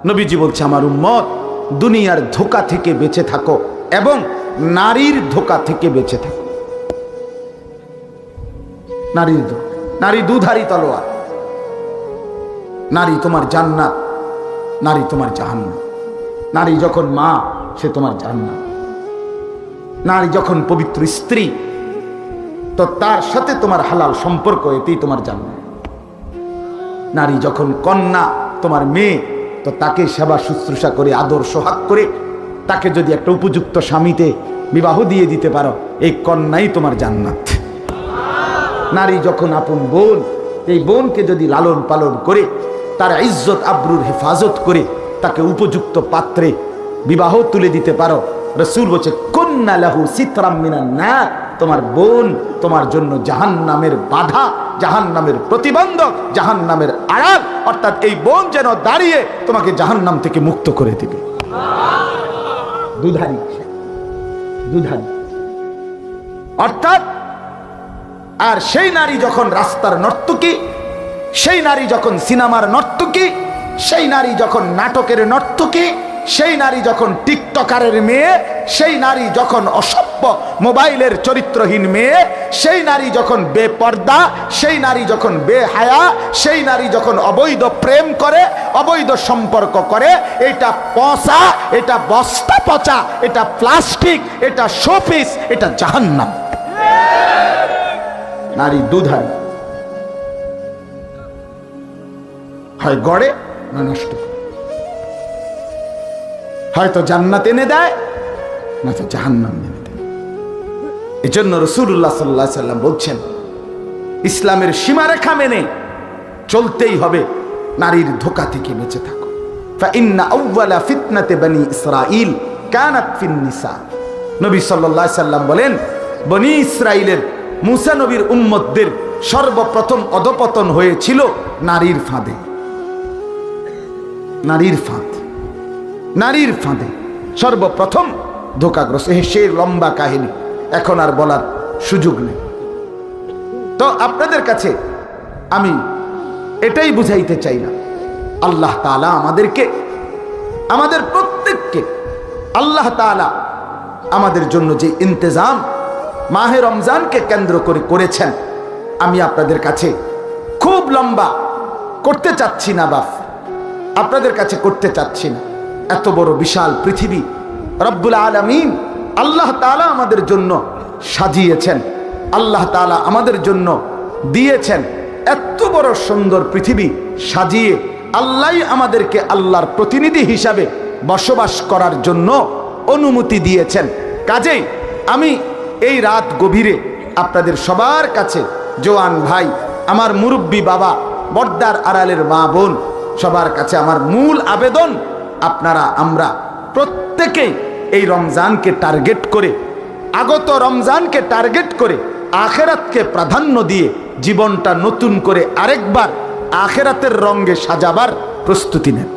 নবীজি বলছে, আমার উম্মত দুনিয়ার ধোঁকা থেকে বেঁচে থাকো এবং নারীর ধোঁকা থেকে বেঁচে থাকো। নারীর ধোঁকা, নারী দুধারী তলোয়ার। নারী তোমার জান্নাত, নারী তোমার জাহান্নাম। নারী যখন মা, সে তোমার জান্নাত। নারী যখন পবিত্র স্ত্রী, তো তার সাথে তোমার হালাল সম্পর্ক, এতেই তোমার জান্নাত। নারী যখন কন্যা, তোমার মেয়ে, তো তাকে সেবা শুশ্রূষা করে আদর সোহাগ করে তাকে যদি একটা উপযুক্ত স্বামীতে বিবাহ দিয়ে দিতে পারো, এই কন্যাই তোমার জান্নাত। নারী যখন আপন বোন, এই বোনকে যদি লালন পালন করে তার ইজ্জত আবরুর হেফাজত করে তাকে উপযুক্ত পাত্রে বিবাহ তুলে দিতে পারো, রাসূল বলছে কুন্না লাহু সিতরাম মিনান নার, তোমার বোন তোমার জন্য জাহান্নামের বাধা, জাহান্নামের প্রতিবন্ধক, জাহান্নামের আড়াল। অর্থাৎ এই বোন যেন দাঁড়িয়ে তোমাকে জাহান্নাম থেকে মুক্ত করে দিবে। দুধারী, দুধারী। অর্থাৎ আর সেই নারী যখন রাস্তার নর্তকী, সেই নারী যখন সিনেমার নর্তকী, সেই নারী যখন নাটকের নর্তকী, সেই নারী যখন টিকটকারের মেয়ে, সেই নারী যখন অসভ্য মোবাইলের চরিত্রহীন মেয়ে, সেই নারী যখন বেপর্দা, সেই নারী যখন বেহায়া, সেই নারী যখন অবৈধ প্রেম করে, অবৈধ সম্পর্ক করে, এটা পচা, এটা বস্তা পচা, এটা প্লাস্টিক, এটা শোপিস, এটা জাহান্নাম। নারী দুধারী, হয় গড়ে না নষ্ট, হয়তো জান্নাত এনে দেয় না তো জাহান্নাম এনে দেয়। এই জন্য রাসূলুল্লাহ সাল্লাল্লাহু আলাইহি সাল্লাম বলছেন, ইসলামের সীমারেখা মেনে চলতেই হবে, নারীর ধোঁকা থেকে বেঁচে থাকো। ফাইন্না আউওয়ালা ফিতনাতে বনি ইসরাঈল কানাত ফিন নিসা। নবী সাল্লাল্লাহু আলাইহি সাল্লাম বলেন, বনি ইসরাইলের মুসা নবীর উম্মতদের সর্বপ্রথম অধপতন হয়েছিল নারীর ফাঁদে। নারীর ফাঁদ, নারীর ফাঁদে সর্বপ্রথম ধোঁকাগ্রস্ত। সে লম্বা কাহিনী, এখন আর বলার সুযোগ নেই। তো আপনাদের কাছে আমি এটাই বুঝাইতে চাই না, আল্লাহ তাআলা আমাদেরকে, আমাদের প্রত্যেককে আল্লাহ তাআলা আমাদের জন্য যে ইন্তজাম মাহে রমজানকে কেন্দ্র করে করেছেন, আমি আপনাদের কাছে খুব লম্বা করতে চাচ্ছি না, বাপ আপনাদের কাছে করতে চাচ্ছি না। এত বড় বিশাল পৃথিবী রব্বুল আলামিন আল্লাহ তাআলা আমাদের জন্য সাজিয়েছেন, আল্লাহ তাআলা আমাদের জন্য দিয়েছেন। এত বড় সুন্দর পৃথিবী সাজিয়ে আল্লাহই আমাদেরকে আল্লাহর প্রতিনিধি হিসাবে বসবাস করার জন্য অনুমতি দিয়েছেন। কাজেই আমি এই রাত গভীরে আপনাদের সবার কাছে, জওয়ান ভাই, আমার মুরব্বী বাবা, পর্দার আড়ালের মা বোন, সবার কাছে আমার মূল আবেদন, আপনারা আমরা প্রত্যেকেই এই রমজানকে টার্গেট করে, আগত রমজানকে টার্গেট করে আখেরাতকে প্রাধান্য দিয়ে জীবনটা নতুন করে আরেকবার আখেরাতের রঙে সাজাবার প্রস্তুতি নেন।